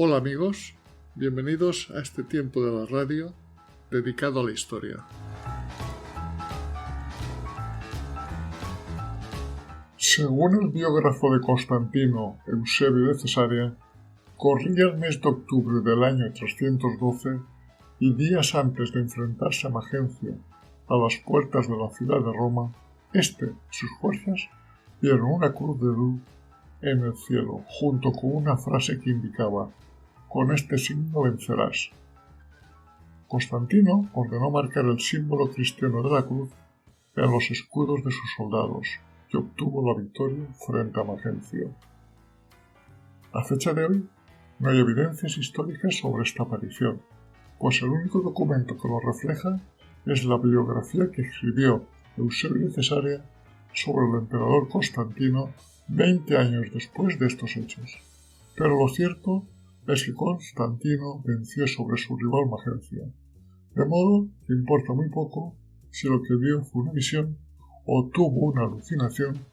Hola amigos, bienvenidos a este tiempo de la radio dedicado a la historia. Según el biógrafo de Constantino, Eusebio de Cesarea, corría el mes de octubre del año 312 y días antes de enfrentarse a Magencio a las puertas de la ciudad de Roma, y sus fuerzas vieron una cruz de luz en el cielo, junto con una frase que indicaba: «Con este signo vencerás». Constantino ordenó marcar el símbolo cristiano de la cruz en los escudos de sus soldados, y obtuvo la victoria frente a Magencio. A fecha de hoy, no hay evidencias históricas sobre esta aparición, pues el único documento que lo refleja es la biografía que escribió Eusebio de Cesarea sobre el emperador Constantino 20 años después de estos hechos. Pero lo cierto es que Constantino venció sobre su rival Magencio, de modo que importa muy poco si lo que vio fue una visión o tuvo una alucinación,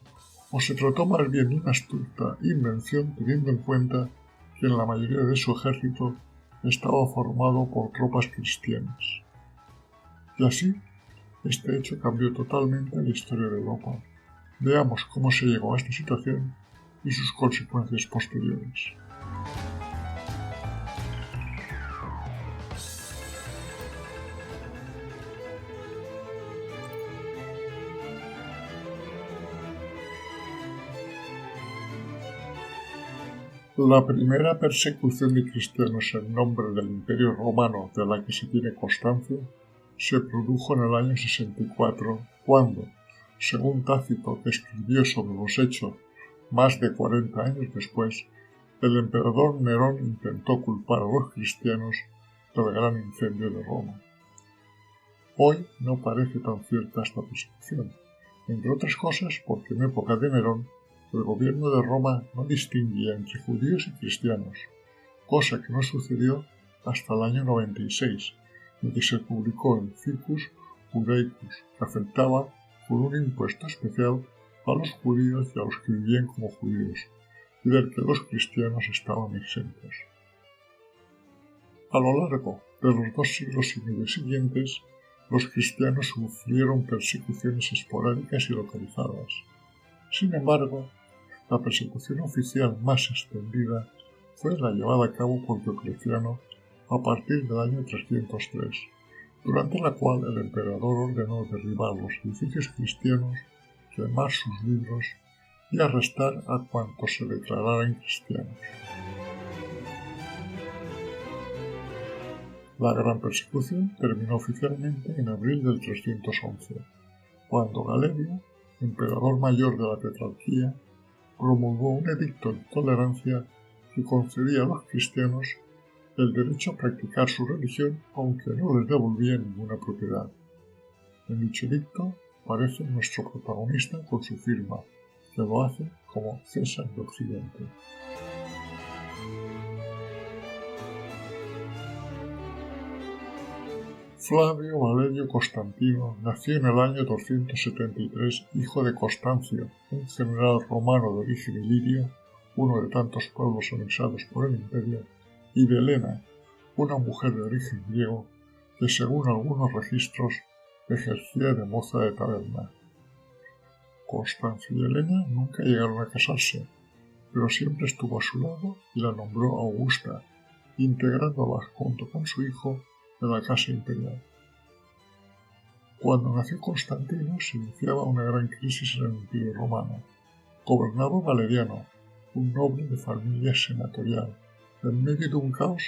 o se trató más bien de una astuta invención, teniendo en cuenta que la mayoría de su ejército estaba formado por tropas cristianas. Y así, este hecho cambió totalmente la historia de Europa. Veamos cómo se llegó a esta situación y sus consecuencias posteriores. La primera persecución de cristianos en nombre del Imperio Romano de la que se tiene constancia se produjo en el año 64, cuando, según Tácito, que escribió sobre los hechos más de 40 años después, el emperador Nerón intentó culpar a los cristianos del gran incendio de Roma. Hoy no parece tan cierta esta persecución, entre otras cosas porque en época de Nerón el gobierno de Roma no distinguía entre judíos y cristianos, cosa que no sucedió hasta el año 96, en que se publicó el Ficus Judaicus, que afectaba con un impuesto especial a los judíos y a los que vivían como judíos, y del que los cristianos estaban exentos. A lo largo de los 2 siglos y medio siguientes, los cristianos sufrieron persecuciones esporádicas y localizadas. Sin embargo, la persecución oficial más extendida fue la llevada a cabo por Diocleciano a partir del año 303, durante la cual el emperador ordenó derribar los edificios cristianos, quemar sus libros y arrestar a cuantos se declararan cristianos. La gran persecución terminó oficialmente en abril del 311, cuando Galerio, emperador mayor de la Tetrarquía, promulgó un edicto de tolerancia que concedía a los cristianos el derecho a practicar su religión aunque no les devolvía ninguna propiedad. En dicho edicto aparece nuestro protagonista con su firma, que lo hace como César de Occidente. Flavio Valerio Constantino nació en el año 273, hijo de Constancio, un general romano de origen ilirio, uno de tantos pueblos anexados por el imperio, y de Helena, una mujer de origen griego que, según algunos registros, ejercía de moza de taberna. Constancio y Helena nunca llegaron a casarse, pero siempre estuvo a su lado y la nombró Augusta, integrándola junto con su hijo en la casa imperial. Cuando nació Constantino se iniciaba una gran crisis en el Imperio Romano. Gobernaba Valeriano, un noble de familia senatorial, en medio de un caos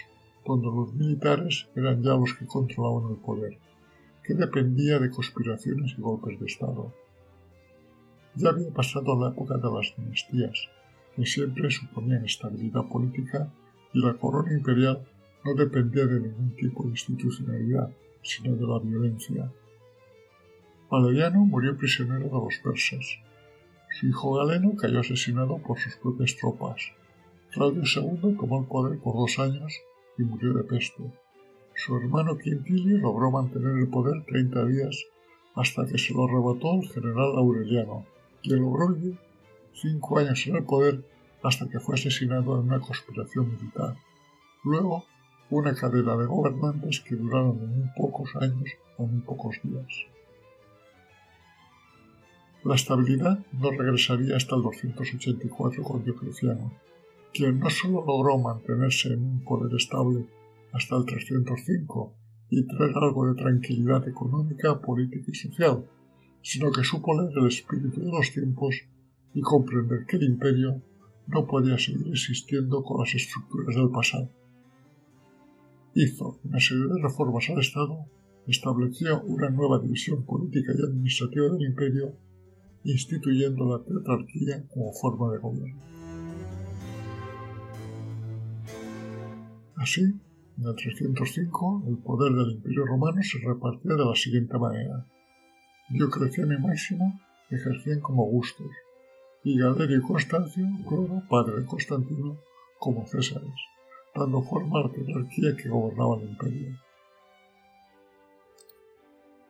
donde los militares eran ya los que controlaban el poder, que dependía de conspiraciones y golpes de Estado. Ya había pasado la época de las dinastías, que siempre suponían estabilidad política, y la corona imperial no dependía de ningún tipo de institucionalidad, sino de la violencia. Valeriano murió prisionero de los persas. Su hijo Galeno cayó asesinado por sus propias tropas. Claudio II tomó el poder por 2 años y murió de peste. Su hermano Quintilio logró mantener el poder 30 días hasta que se lo arrebató el general Aureliano, quien logró vivir 5 años en el poder hasta que fue asesinado en una conspiración militar. Luego, una cadena de gobernantes que duraron de muy pocos años a muy pocos días. La estabilidad no regresaría hasta el 284 con Diocleciano, quien no solo logró mantenerse en un poder estable hasta el 305 y traer algo de tranquilidad económica, política y social, sino que supo leer el espíritu de los tiempos y comprender que el imperio no podía seguir existiendo con las estructuras del pasado. Hizo una serie de reformas al Estado, estableció una nueva división política y administrativa del imperio, instituyendo la tetrarquía como forma de gobierno. Así, en el 305, el poder del Imperio Romano se repartía de la siguiente manera. Diocleciano y Máximo ejercían como Augustos, y Galerio y Constancio, Cloro, padre de Constantino, como Césares, dando forma a la tetrarquía que gobernaba el imperio.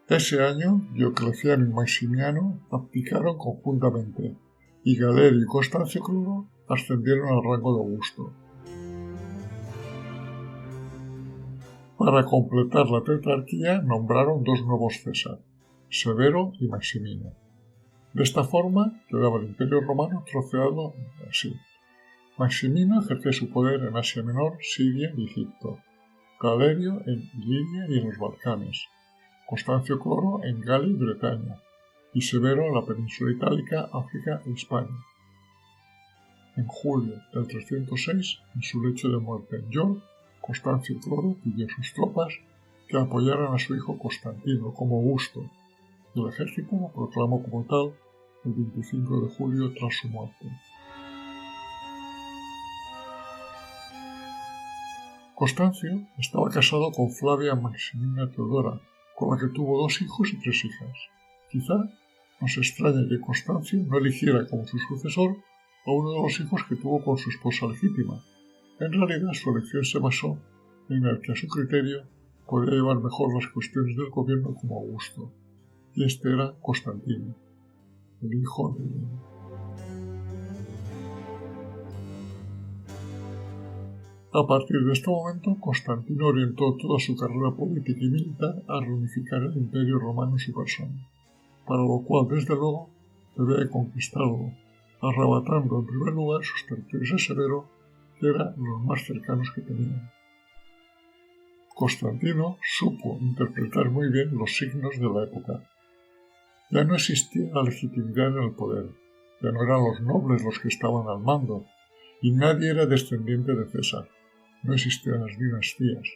Ese año, Diocleciano y Maximiano abdicaron conjuntamente, y Galerio y Constancio Cloro ascendieron al rango de Augusto. Para completar la tetrarquía nombraron dos nuevos César, Severo y Maximino. De esta forma quedaba el Imperio Romano troceado así. Maximino ejercía su poder en Asia Menor, Siria y Egipto, Galerio en Iliria y en los Balcanes, Constancio Cloro en Galia y Bretaña, y Severo en la península itálica, África e Hispania. En julio del 306, en su lecho de muerte en York, Constancio Cloro pidió a sus tropas que apoyaran a su hijo Constantino como Augusto, y el ejército lo proclamó como tal el 25 de julio tras su muerte. Constancio estaba casado con Flavia Maximina Teodora, con la que tuvo 2 hijos y 3 hijas. Quizá nos extraña que Constancio no eligiera como su sucesor a uno de los hijos que tuvo con su esposa legítima. En realidad su elección se basó en el que a su criterio podía llevar mejor las cuestiones del gobierno como Augusto, y este era Constantino, el hijo de... A partir de este momento, Constantino orientó toda su carrera política y militar a reunificar el Imperio Romano en su persona, para lo cual, desde luego, debía conquistarlo, arrebatando en primer lugar sus territorios a Severo, que eran los más cercanos que tenían. Constantino supo interpretar muy bien los signos de la época. Ya no existía la legitimidad en el poder, ya no eran los nobles los que estaban al mando, y nadie era descendiente de César. No existían las dinastías.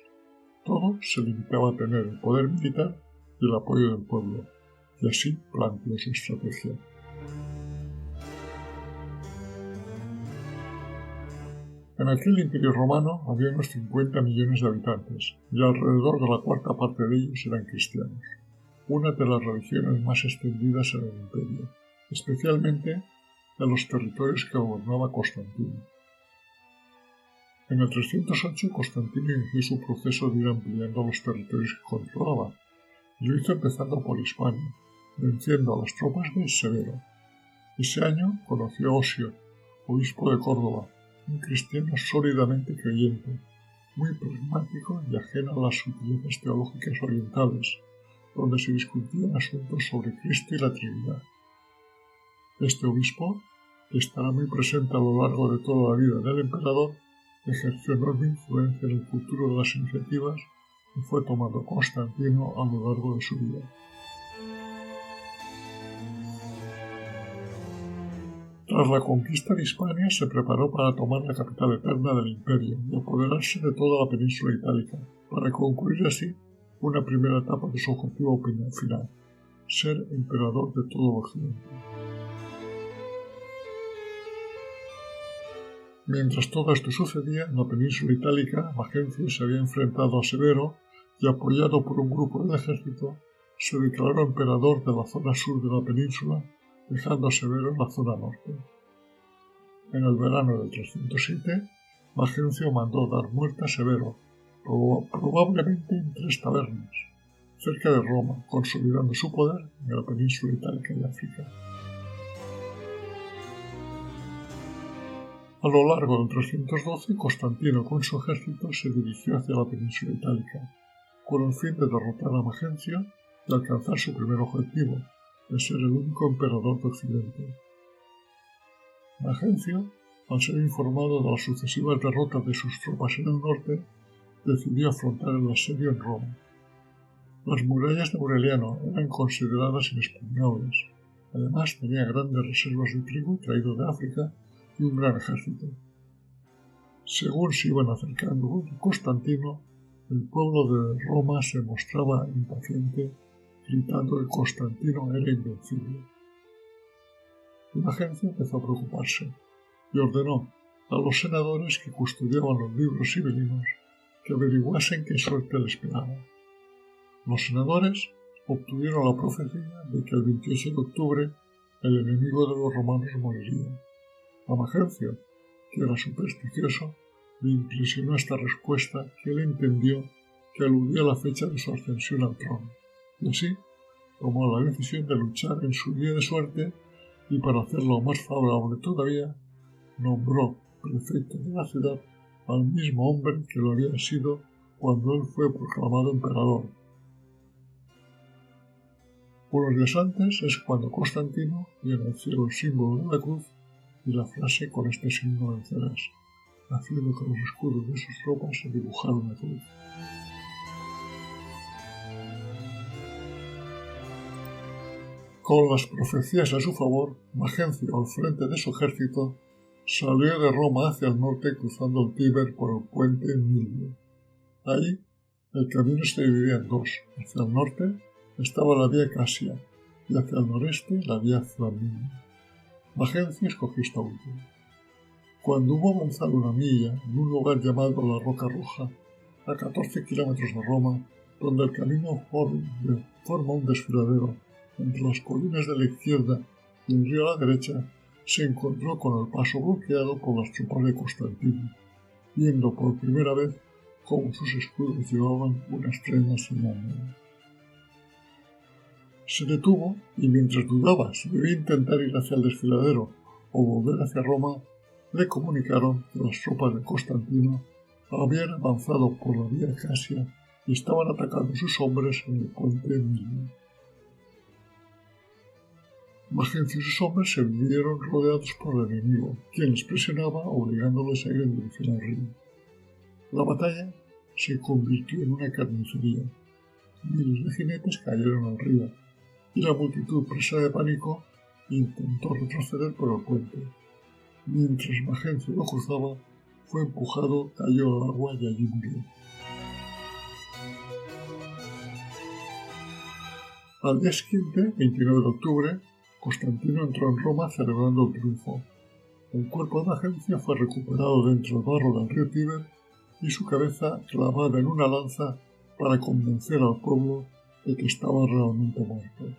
Todo se limitaba a tener el poder militar y el apoyo del pueblo, y así planteó su estrategia. En aquel imperio romano había unos 50 millones de habitantes, y alrededor de la cuarta parte de ellos eran cristianos, una de las religiones más extendidas en el imperio, especialmente en los territorios que gobernaba Constantino. En el 308 Constantino inició su proceso de ir ampliando los territorios que controlaba, y lo hizo empezando por Hispania, venciendo a las tropas de Severo. Ese año conoció a Osio, obispo de Córdoba, un cristiano sólidamente creyente, muy pragmático y ajeno a las sutilezas teológicas orientales, donde se discutían asuntos sobre Cristo y la Trinidad. Este obispo, que estará muy presente a lo largo de toda la vida del emperador, ejerció enorme influencia en el futuro de las iniciativas y fue tomando Constantino a lo largo de su vida. Tras la conquista de Hispania se preparó para tomar la capital eterna del imperio y apoderarse de toda la península itálica, para concluir así una primera etapa de su objetivo final, ser emperador de todo el Occidente. Mientras todo esto sucedía, en la península itálica, Magencio se había enfrentado a Severo y, apoyado por un grupo del ejército, se declaró emperador de la zona sur de la península, dejando a Severo en la zona norte. En el verano del 307, Magencio mandó dar muerte a Severo, probablemente en 3 tabernas, cerca de Roma, consolidando su poder en la península itálica y África. A lo largo del 312, Constantino con su ejército se dirigió hacia la península itálica, con el fin de derrotar a Magencio y alcanzar su primer objetivo, de ser el único emperador de Occidente. Magencio, al ser informado de las sucesivas derrotas de sus tropas en el norte, decidió afrontar el asedio en Roma. Las murallas de Aureliano eran consideradas inexpugnables. Además, tenía grandes reservas de trigo traído de África y un gran ejército. Según se iban acercando a Constantino, el pueblo de Roma se mostraba impaciente, gritando que Constantino era invencible. Magencio empezó a preocuparse y ordenó a los senadores que custodiaban los libros sibelinos que averiguasen qué suerte les esperaba. Los senadores obtuvieron la profecía de que el 28 de octubre el enemigo de los romanos moriría. A Magencio, que era supersticioso, le impresionó esta respuesta que él entendió que aludía a la fecha de su ascensión al trono, y así tomó la decisión de luchar en su día de suerte y, para hacerlo más favorable todavía, nombró prefecto de la ciudad al mismo hombre que lo había sido cuando él fue proclamado emperador. Unos días antes es cuando Constantino vio en el cielo el símbolo de la cruz y la frase "con este signo vencerás", haciendo que los escudos de sus tropas se dibujaran una cruz. Con las profecías a su favor, Magencio, al frente de su ejército, salió de Roma hacia el norte cruzando el Tíber por el puente Milvio. Ahí, el camino se dividía en dos. Hacia el norte estaba la vía Casia y hacia el noreste la vía Flaminia. Magencio escogió esta última. Cuando hubo avanzado una milla en un lugar llamado la Roca Roja, a 14 kilómetros de Roma, donde el camino forma un desfiladero entre las colinas de la izquierda y el río a la derecha, se encontró con el paso bloqueado por las tropas de Constantino, viendo por primera vez cómo sus escudos llevaban una estrella señalada. Se detuvo y, mientras dudaba si debía intentar ir hacia el desfiladero o volver hacia Roma, le comunicaron que las tropas de Constantino habían avanzado por la vía Casia y estaban atacando a sus hombres en el puente Milvio. Magencio y sus hombres se vieron rodeados por el enemigo, quien les presionaba obligándoles a ir en dirección al río. La batalla se convirtió en una carnicería. Miles de jinetes cayeron al río y la multitud, presa de pánico, intentó retroceder por el puente. Mientras Magencio lo cruzaba, fue empujado, cayó al agua y allí murió. Al día siguiente, 29 de octubre, Constantino entró en Roma celebrando el triunfo. El cuerpo de Magencio fue recuperado dentro del barro del río Tíber y su cabeza clavada en una lanza para convencer al pueblo de que estaba realmente muerto.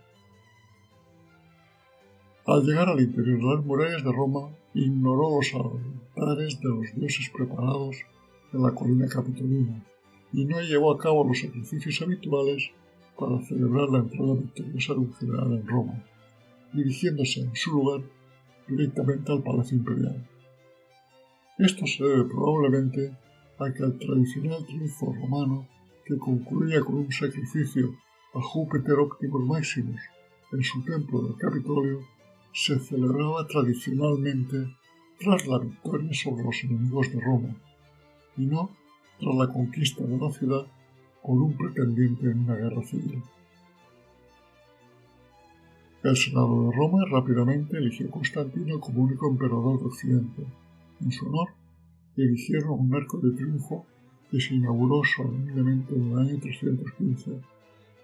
Al llegar al interior de las murallas de Roma, ignoró los altares de los dioses preparados en la colina capitolina y no llevó a cabo los sacrificios habituales para celebrar la entrada victoriosa de un general en Roma, dirigiéndose en su lugar directamente al Palacio Imperial. Esto se debe probablemente a que el tradicional triunfo romano, que concluía con un sacrificio a Júpiter Optimus Maximus en su templo del Capitolio, se celebraba tradicionalmente tras la victoria sobre los enemigos de Roma, y no tras la conquista de la ciudad por un pretendiente en una guerra civil. El Senado de Roma rápidamente eligió a Constantino como único emperador de Occidente. En su honor, erigieron un arco de triunfo que se inauguró solemnemente en el año 315,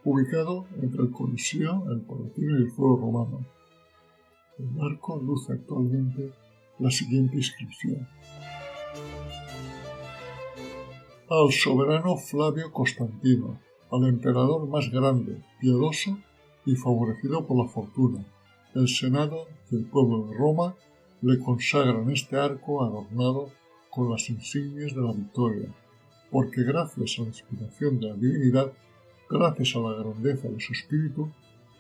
ubicado entre el Coliseo, el Palatino y el Foro Romano. El arco luce actualmente la siguiente inscripción: al soberano Flavio Constantino, al emperador más grande, piadoso y favorecido por la fortuna, el Senado y el pueblo de Roma le consagran este arco adornado con las insignias de la victoria, porque gracias a la inspiración de la divinidad, gracias a la grandeza de su espíritu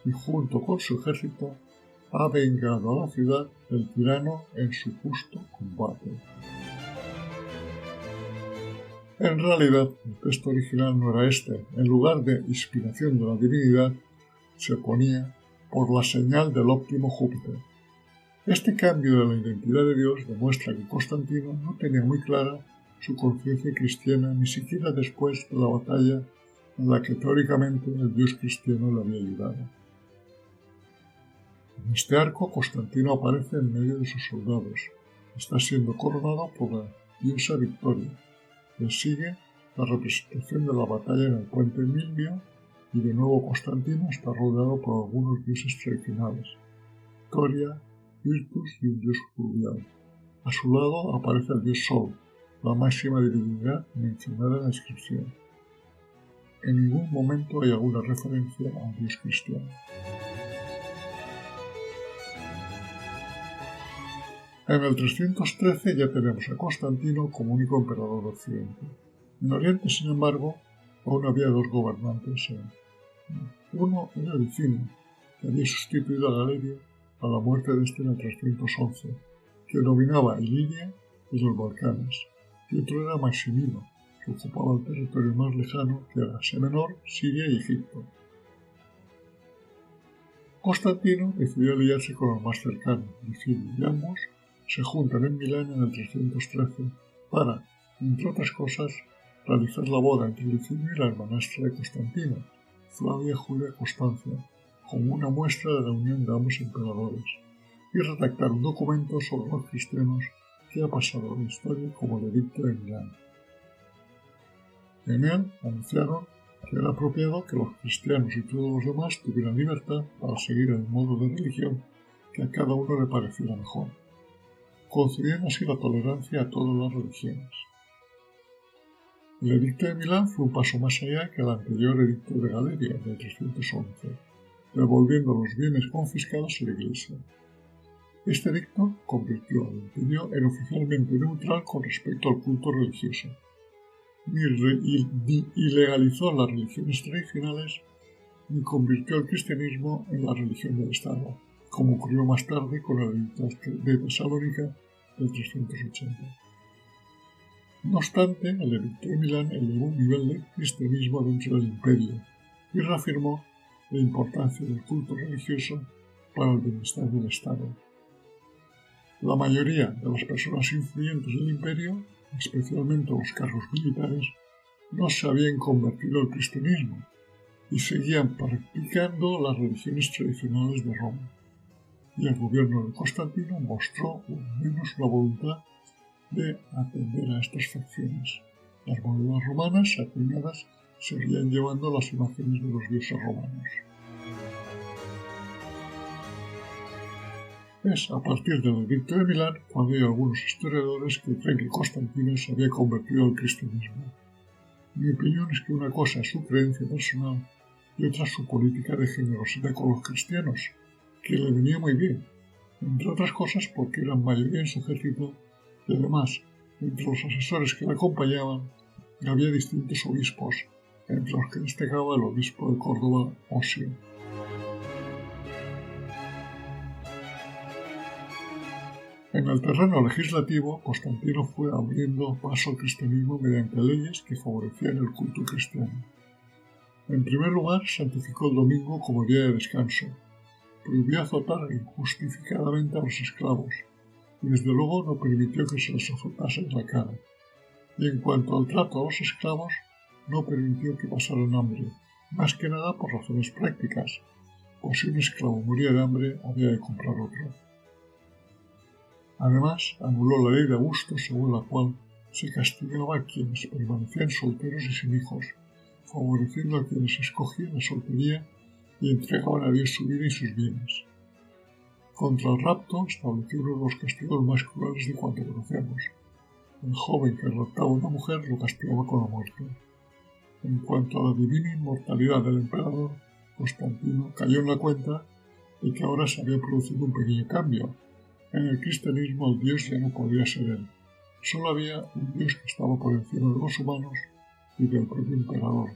y junto con su ejército, ha vengado a la ciudad del tirano en su justo combate. En realidad, el texto original no era este. En lugar de inspiración de la divinidad, se ponía por la señal del óptimo Júpiter. Este cambio de la identidad de Dios demuestra que Constantino no tenía muy clara su conciencia cristiana ni siquiera después de la batalla en la que teóricamente el dios cristiano le había ayudado. En este arco, Constantino aparece en medio de sus soldados. Está siendo coronado por la diosa Victoria. Le sigue la representación de la batalla en el puente Milvio y de nuevo Constantino está rodeado por algunos dioses tradicionales, Victoria, Virtus y un dios fluvial. A su lado aparece el dios Sol, la máxima divinidad mencionada en la inscripción. En ningún momento hay alguna referencia al dios cristiano. En el 313 ya tenemos a Constantino como único emperador de Occidente. En Oriente, sin embargo, aún había dos gobernantes. Uno era Licinio, que había sustituido a Galerio a la muerte de este en el 311, que dominaba Iliria y los Balcanes, y otro era Maximino, que ocupaba el territorio más lejano, que era Asia Menor, Siria y Egipto. Constantino decidió aliarse con el más cercano, Licinio, y ambos se juntan en Milán en el 313 para, entre otras cosas, realizar la boda entre Licinio y la hermanastra de Constantino, Flavia Julia Constancia, como una muestra de la unión de ambos emperadores, y redactar un documento sobre los cristianos que ha pasado a la historia como el Edicto de Milán. En él anunciaron que era apropiado que los cristianos y todos los demás tuvieran libertad para seguir el modo de religión que a cada uno le pareciera mejor. Concedían así la tolerancia a todas las religiones. El Edicto de Milán fue un paso más allá que el anterior Edicto de Galeria del 311, devolviendo los bienes confiscados a la Iglesia. Este edicto convirtió al imperio en oficialmente neutral con respecto al culto religioso, ni ilegalizó las religiones tradicionales, ni convirtió el cristianismo en la religión del Estado, como ocurrió más tarde con el Edicto de Tesalónica del 380. No obstante, el Edicto de Milán elevó un nivel de cristianismo dentro del imperio y reafirmó la importancia del culto religioso para el bienestar del Estado. La mayoría de las personas influyentes del imperio, especialmente los cargos militares, no se habían convertido al cristianismo y seguían practicando las religiones tradicionales de Roma. Y el gobierno de Constantino mostró al menos la voluntad de atender a estas facciones. Las monedas romanas acuñadas seguían llevando las imágenes de los dioses romanos. Es a partir del Edicto de Milán cuando hay algunos historiadores que creen que Constantino se había convertido al cristianismo. Mi opinión es que una cosa es su creencia personal y otra su política de generosidad con los cristianos, que le venía muy bien, entre otras cosas porque eran mayoría en su ejército y además, entre los asesores que le acompañaban, había distintos obispos, entre los que destacaba el obispo de Córdoba, Osio. En el terreno legislativo, Constantino fue abriendo paso al cristianismo mediante leyes que favorecían el culto cristiano. En primer lugar, santificó el domingo como día de descanso, prohibió azotar injustificadamente a los esclavos, y desde luego no permitió que se les azotase en la cara. Y en cuanto al trato a los esclavos, no permitió que pasaran hambre, más que nada por razones prácticas, pues si un esclavo moría de hambre había de comprar otro. Además, anuló la ley de Augusto según la cual se castigaba a quienes permanecían solteros y sin hijos, favoreciendo a quienes escogían la soltería y entregaban a Dios su vida y sus bienes. Contra el rapto estableció uno de los castigos más crueles de cuanto conocemos. El joven que raptaba a una mujer lo castigaba con la muerte. En cuanto a la divina inmortalidad del emperador, Constantino cayó en la cuenta de que ahora se había producido un pequeño cambio. En el cristianismo el Dios ya no podía ser él. Solo había un Dios que estaba por encima de los humanos y del propio emperador.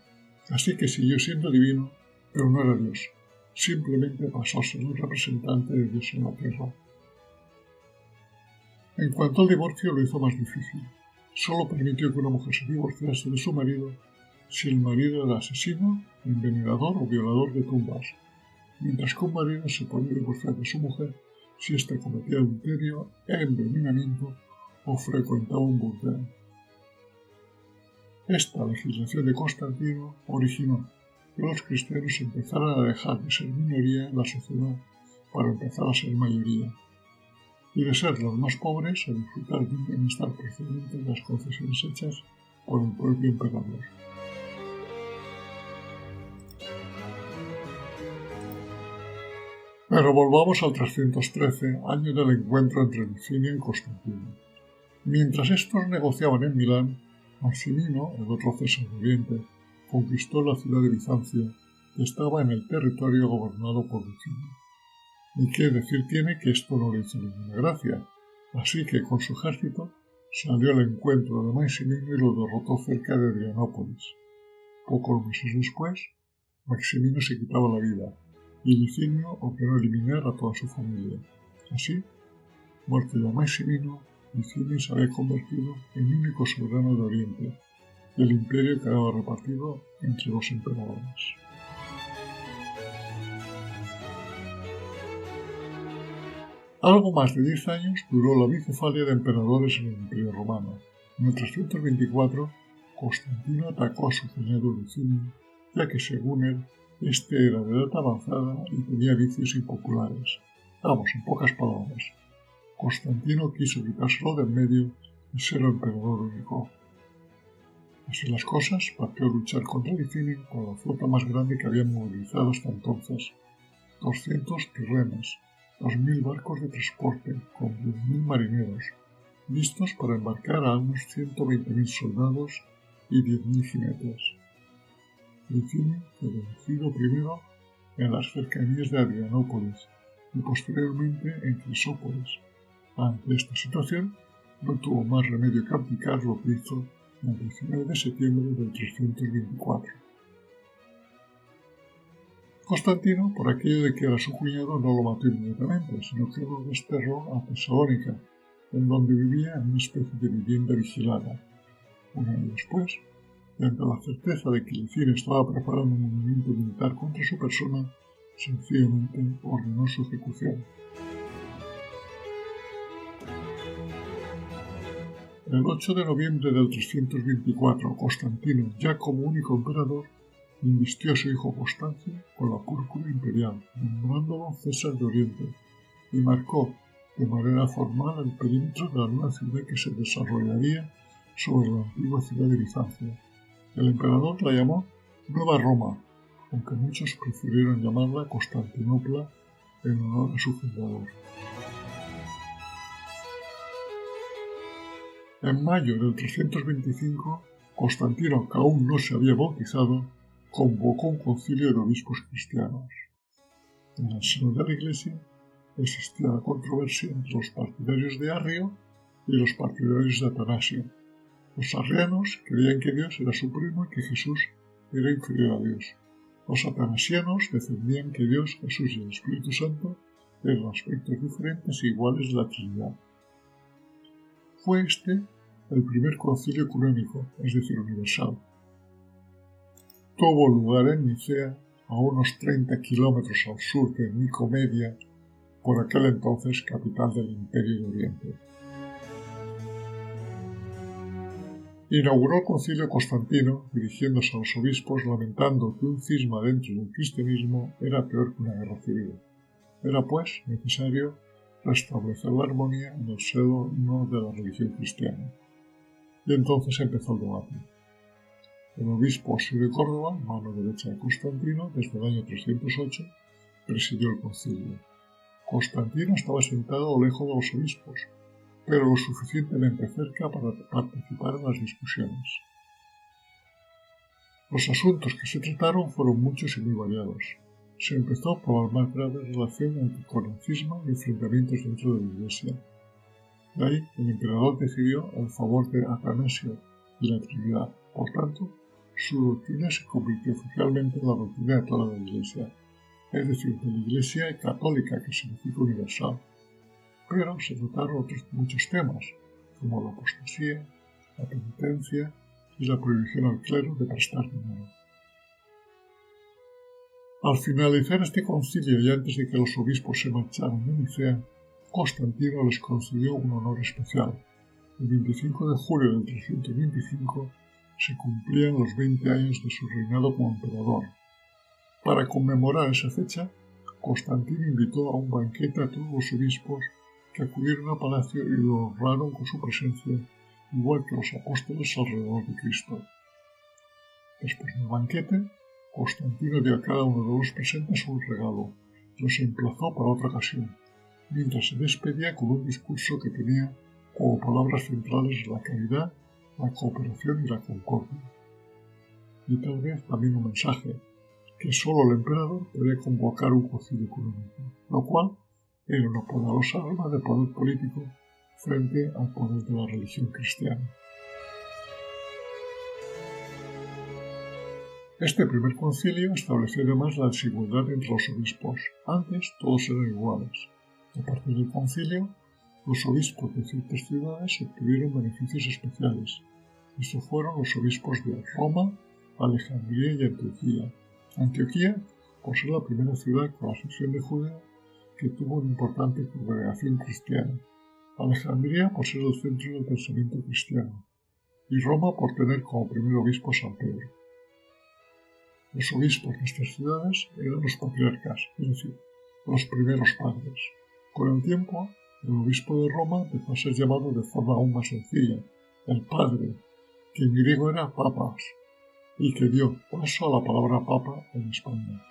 Así que siguió siendo divino, pero no era Dios. Simplemente pasó a ser un representante de Dios en la tierra. En cuanto al divorcio, lo hizo más difícil. solo permitió que una mujer se divorciase de su marido si el marido era asesino, envenenador o violador de tumbas, mientras que un marido se podía divorciar de su mujer si ésta cometía adulterio, envenenamiento o frecuentaba un burdel. Esta legislación de Constantino originó que los cristianos empezaran a dejar de ser minoría en la sociedad para empezar a ser mayoría, y de ser los más pobres a disfrutar de un bienestar procedente de las concesiones hechas por el propio emperador. Pero volvamos al 313, año del encuentro entre Licinio y Constantino. Mientras estos negociaban en Milán, Maximino, el otro César de Oriente, conquistó la ciudad de Bizancia, que estaba en el territorio gobernado por Licinio. Y qué decir tiene que esto no le hizo ninguna gracia, así que con su ejército salió al encuentro de Maximino y lo derrotó cerca de Adrianópolis. Pocos meses después, Maximino se quitaba la vida, y Licinio ordenó eliminar a toda su familia. Así, muerto ya Maximino, Licinio se había convertido en único soberano de Oriente, y el imperio quedaba repartido entre dos emperadores. Algo más de 10 años duró la bicefalia de emperadores en el Imperio Romano. En el 324, Constantino atacó a su cuñado Licinio, ya que según él, este era de edad avanzada y tenía vicios impopulares. Vamos, en pocas palabras, Constantino quiso quitárselo de en medio y ser el emperador único. Así las cosas, partió a luchar contra Licinio con la flota más grande que habían movilizado hasta entonces, 200 tirrenas, 2.000 barcos de transporte con 10.000 marineros, listos para embarcar a unos 120.000 soldados y 10.000 jinetes. Licinio fue vencido primero en las cercanías de Adrianópolis y posteriormente en Crisópolis. Ante esta situación, no tuvo más remedio que abdicar, lo que hizo el 19 de septiembre del 324. Constantino, por aquello de que era su cuñado, no lo mató inmediatamente, sino que lo desterró a Tesalónica, en donde vivía en una especie de vivienda vigilada. Un año después, y ante la certeza de que Licinio estaba preparando un movimiento militar contra su persona, sencillamente ordenó su ejecución. El 8 de noviembre del 324, Constantino, ya como único emperador, invistió a su hijo Constancio con la púrpura imperial, nombrándolo César de Oriente, y marcó de manera formal el perímetro de la nueva ciudad que se desarrollaría sobre la antigua ciudad de Bizancia. El emperador la llamó Nueva Roma, aunque muchos prefirieron llamarla Constantinopla en honor a su fundador. En mayo del 325, Constantino, que aún no se había bautizado, convocó un concilio de obispos cristianos. En el seno de la Iglesia existía la controversia entre los partidarios de Arrio y los partidarios de Atanasio. Los arrianos creían que Dios era supremo y que Jesús era inferior a Dios. Los atanasianos defendían que Dios, Jesús y el Espíritu Santo eran aspectos diferentes e iguales de la Trinidad. Fue este el primer concilio ecuménico, es decir, universal. Tuvo lugar en Nicea, a unos 30 kilómetros al sur de Nicomedia, por aquel entonces capital del Imperio de Oriente. Inauguró el concilio Constantino, dirigiéndose a los obispos, lamentando que un cisma dentro del cristianismo era peor que una guerra civil. Era, pues, necesario restablecer la armonía en el seno de la religión cristiana. Y entonces empezó el debate. El obispo Osio de Córdoba, mano derecha de Constantino, desde el año 308, presidió el concilio. Constantino estaba sentado lejos de los obispos, pero lo suficientemente cerca para participar en las discusiones. Los asuntos que se trataron fueron muchos y muy variados. Se empezó por la más grave relación entre el cisma y enfrentamientos dentro de la Iglesia. De ahí, el emperador decidió en favor de Atanasio y la Trinidad. Por tanto, su doctrina se convirtió oficialmente en la doctrina de toda la Iglesia, es decir, de la Iglesia católica, que significa universal. Pero se trataron otros muchos temas, como la apostasía, la penitencia y la prohibición al clero de prestar dinero. Al finalizar este concilio y antes de que los obispos se marcharan de Nicea, Constantino les concedió un honor especial. El 25 de julio del 325 se cumplían los 20 años de su reinado como emperador. Para conmemorar esa fecha, Constantino invitó a un banquete a todos los obispos que acudieron al palacio y lo honraron con su presencia, igual que los apóstoles alrededor de Cristo. Después del banquete, Constantino dio a cada uno de los presentes un regalo y los emplazó para otra ocasión, mientras se despedía con un discurso que tenía como palabras centrales la caridad, la cooperación y la concordia. Y tal vez también un mensaje, que sólo el emperador podía convocar un concilio económico, lo cual era una poderosa arma de poder político frente al poder de la religión cristiana. Este primer concilio estableció además la desigualdad entre los obispos. Antes todos eran iguales. A partir del concilio, los obispos de ciertas ciudades obtuvieron beneficios especiales. Estos fueron los obispos de Roma, Alejandría y Antioquía. Antioquía, por ser la primera ciudad con la sección de Judea que tuvo una importante congregación cristiana. Alejandría por ser el centro del pensamiento cristiano. Y Roma por tener como primer obispo a San Pedro. Los obispos de estas ciudades eran los patriarcas, es decir, los primeros padres. Con el tiempo, el obispo de Roma empezó a ser llamado de forma aún más sencilla, el padre, que en griego era papas, y que dio paso a la palabra papa en España.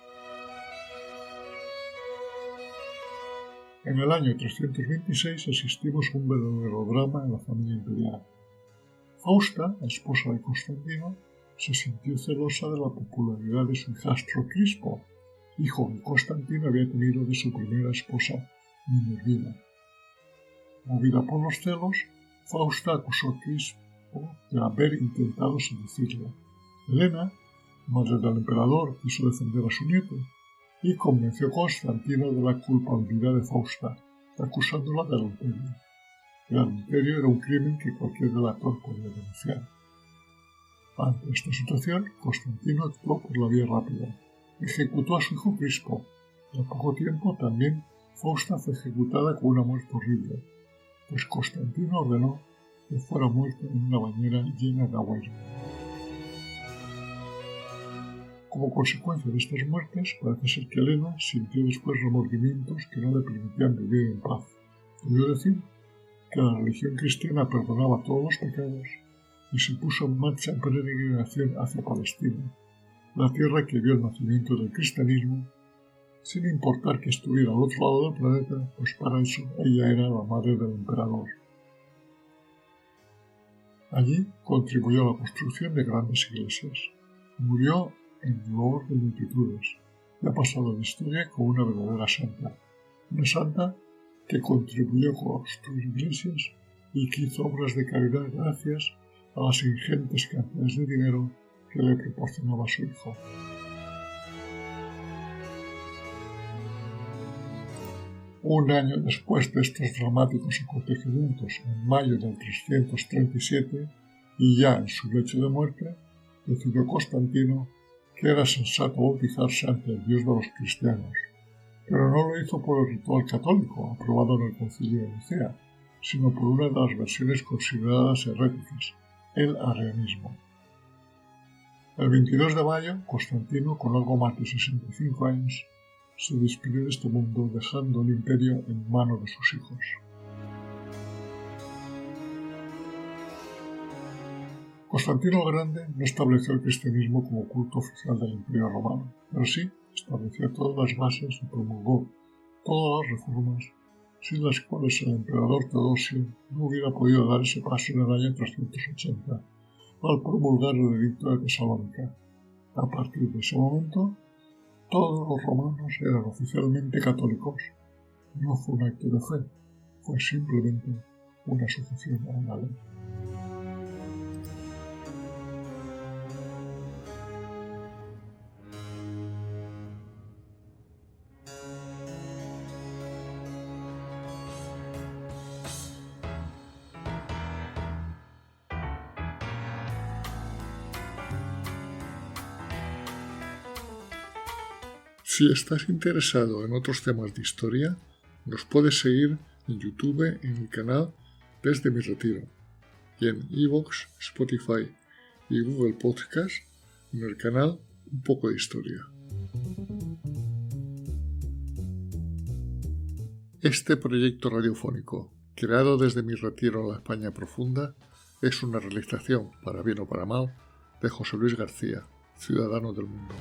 En el año 326 asistimos a un verdadero drama en la familia imperial. Fausta, la esposa de Constantino, se sintió celosa de la popularidad de su hijastro Crispo, hijo que Constantino había tenido de su primera esposa, Minervina. Movida por los celos, Fausta acusó a Crispo de haber intentado seducirla. Helena, madre del emperador, quiso defender a su nieto y convenció a Constantino de la culpabilidad de Fausta, acusándola de adulterio. El adulterio era un crimen que cualquier delator podía denunciar. Ante esta situación, Constantino actuó por la vía rápida. Ejecutó a su hijo Crispo, y al poco tiempo también Fausta fue ejecutada con una muerte horrible, pues Constantino ordenó que fuera muerta en una bañera llena de agua hirviendo. Como consecuencia de estas muertes, parece ser que Helena sintió después remordimientos que no le permitían vivir en paz. Debió decir que la religión cristiana perdonaba todos los pecados y se puso en marcha en peregrinación hacia Palestina, la tierra que vio el nacimiento del cristianismo, sin importar que estuviera al otro lado del planeta, pues para eso ella era la madre del emperador. Allí contribuyó a la construcción de grandes iglesias. Murió en dolor de multitudes y ha pasado a la historia como una verdadera santa. Una santa que contribuyó a construir iglesias y que hizo obras de caridad gracias a las ingentes cantidades de dinero que le proporcionaba su hijo. Un año después de estos dramáticos acontecimientos, en mayo del 337, y ya en su lecho de muerte, decidió Constantino que era sensato bautizarse ante el Dios de los cristianos, pero no lo hizo por el ritual católico aprobado en el Concilio de Nicea, sino por una de las versiones consideradas heréticas, el arrianismo. El 22 de mayo, Constantino, con algo más de 65 años, se despidió de este mundo dejando el imperio en manos de sus hijos. Constantino el Grande no estableció el cristianismo como culto oficial del Imperio Romano, pero sí estableció todas las bases y promulgó todas las reformas, sin las cuales el emperador Teodosio no hubiera podido dar ese paso en el año 380, al promulgar el edicto de Tesalónica. A partir de ese momento, todos los romanos eran oficialmente católicos. No fue un acto de fe, fue simplemente una sujeción a una ley. Si estás interesado en otros temas de historia, nos puedes seguir en YouTube en el canal Desde mi Retiro y en iVoox, Spotify y Google Podcast en el canal Un poco de Historia. Este proyecto radiofónico, creado desde mi retiro en la España profunda, es una realización, para bien o para mal, de José Luis García, ciudadano del mundo.